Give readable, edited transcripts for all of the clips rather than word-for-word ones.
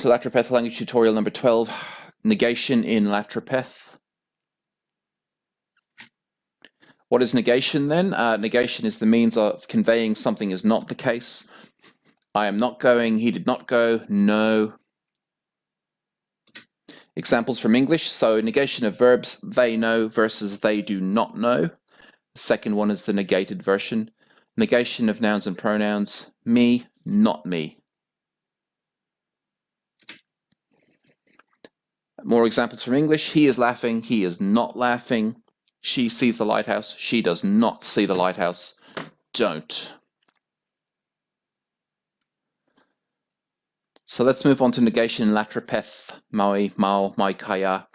to Latropeth language tutorial number 12, negation in Latropeth. What is negation then? Negation is the means of conveying something is not the case. I am not going, he did not go, no. Examples from English, so negation of verbs, they know versus they do not know. The second one is the negated version. Negation of nouns and pronouns, me, not me. More examples from English, he is laughing, he is not laughing. She sees the lighthouse, she does not see the lighthouse. Don't. So let's move on to negation in Latropeth, Maui, Mao, Mai Kaya.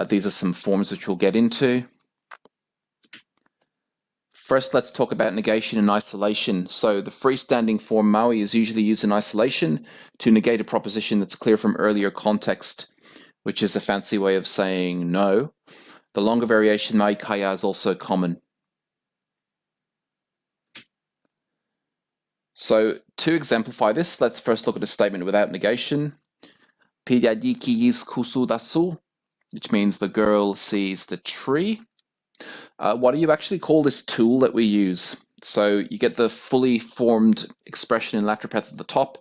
These are some forms which we'll get into. First, let's talk about negation in isolation. So the freestanding form Maui is usually used in isolation to negate a proposition that's clear from earlier context, which is a fancy way of saying no. The longer variation Mai Kaya is also common. So to exemplify this, let's first look at a statement without negation. Pidadi kiyis kusudasu, which means the girl sees the tree. What do you actually call this tool that we use? So you get the fully formed expression in Latropeth at the top.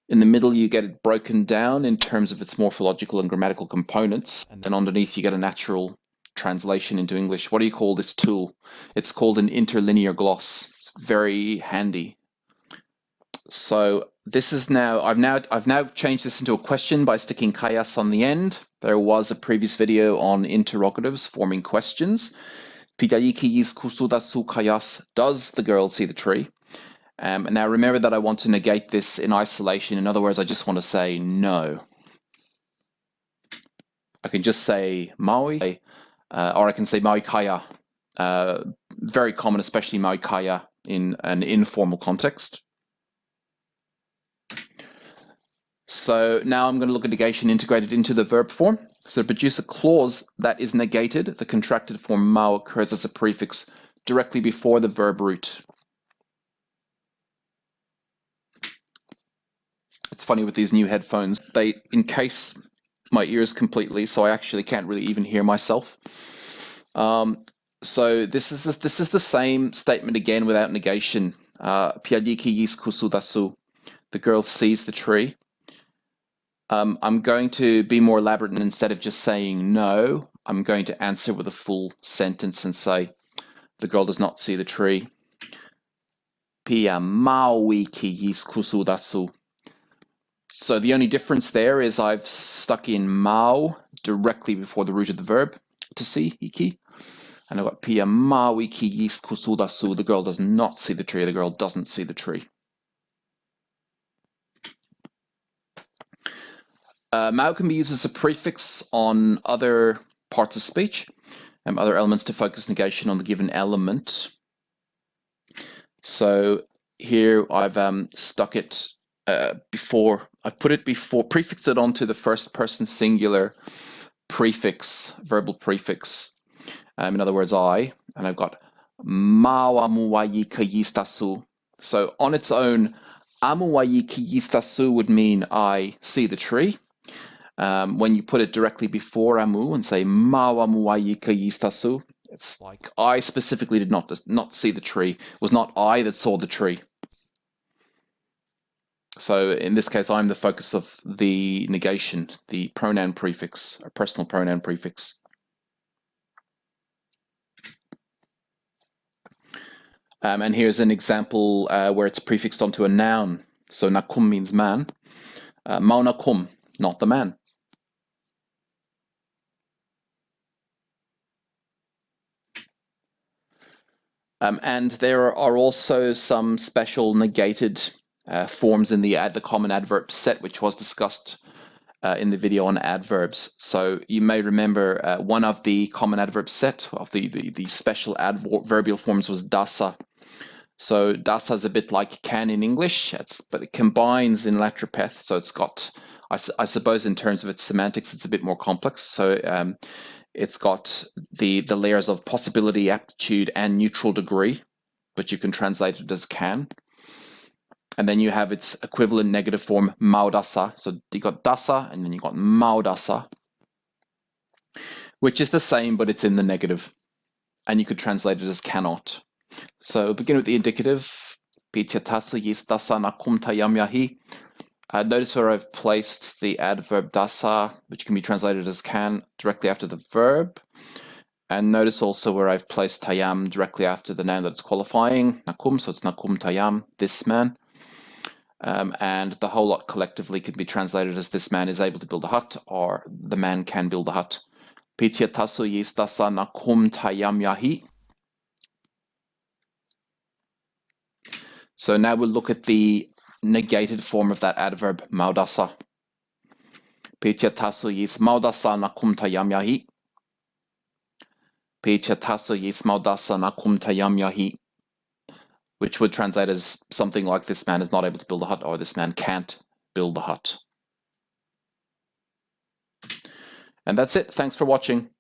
In the middle, you get it broken down in terms of its morphological and grammatical components. And then underneath, you get a natural translation into English. What do you call this tool? It's called an interlinear gloss. It's very handy. So this is now, I've now changed this into a question by sticking kayas on the end. There was a previous video on interrogatives forming questions. Pidayikiyis kusudasu kayas, does the girl see the tree? And now remember that I want to negate this in isolation. In other words, I just want to say no. I can just say Maui, or I can say Maui Kaya. Very common, especially Maui Kaya in an informal context. So now I'm going to look at negation integrated into the verb form. So to produce a clause that is negated, the contracted form mau occurs as a prefix directly before the verb root. It's funny with these new headphones, they encase my ears completely, so I actually can't really even hear myself. So this is the same statement again without negation. Piadiki yis kusudasu. The girl sees the tree. I'm going to be more elaborate, and instead of just saying no, I'm going to answer with a full sentence and say, the girl does not see the tree. Pia maui ki yis kusudasu. So the only difference there is I've stuck in mau directly before the root of the verb, to see, iki. And I've got pia maui ki yis kusudasu. The girl does not see the tree. The girl doesn't see the tree. Mau can be used as a prefix on other parts of speech, other elements to focus negation on the given element. So here I've stuck it before, I've put it before, prefixed it onto the first person singular prefix, verbal prefix. In other words, I, and I've got mau amuwayi kayistasu. So on its own, amuwayi kayistasu would mean I see the tree. When you put it directly before amu and say mau amuwayi kayistasu, it's like I specifically did not see the tree. It was not I that saw the tree. So in this case, I'm the focus of the negation, the pronoun prefix, or personal pronoun prefix. And here's an example where it's prefixed onto a noun. So nakum means man. Mau nakum, not the man. And there are also some special negated forms in the common adverb set, which was discussed in the video on adverbs. So you may remember one of the common adverb set of the special adverbial forms was dasa. So dasa is a bit like can in English, but it combines in Latropeth. So it's got, I suppose in terms of its semantics, it's a bit more complex. So it's got the layers of possibility, aptitude, and neutral degree, but you can translate it as can. And then you have its equivalent negative form, maudasa. So you got dasa, and then you got maudasa, which is the same, but it's in the negative. And you could translate it as cannot. So begin with the indicative. Notice where I've placed the adverb dasa, which can be translated as can, directly after the verb. And notice also where I've placed tayam directly after the noun that it's qualifying, nakum, so it's nakum tayam, this man. And the whole lot collectively could be translated as this man is able to build a hut, or the man can build a hut. Pitya tasu yis dasa nakum tayam yahi. So now we'll look at the negated form of that adverb, maudasa. Pitya tasu yis maudasa nakum tayam yahi. Pitya tasu yis maudasa nakum tayam yahi. Which would translate as something like this man is not able to build a hut, or this man can't build a hut. And that's it. Thanks for watching.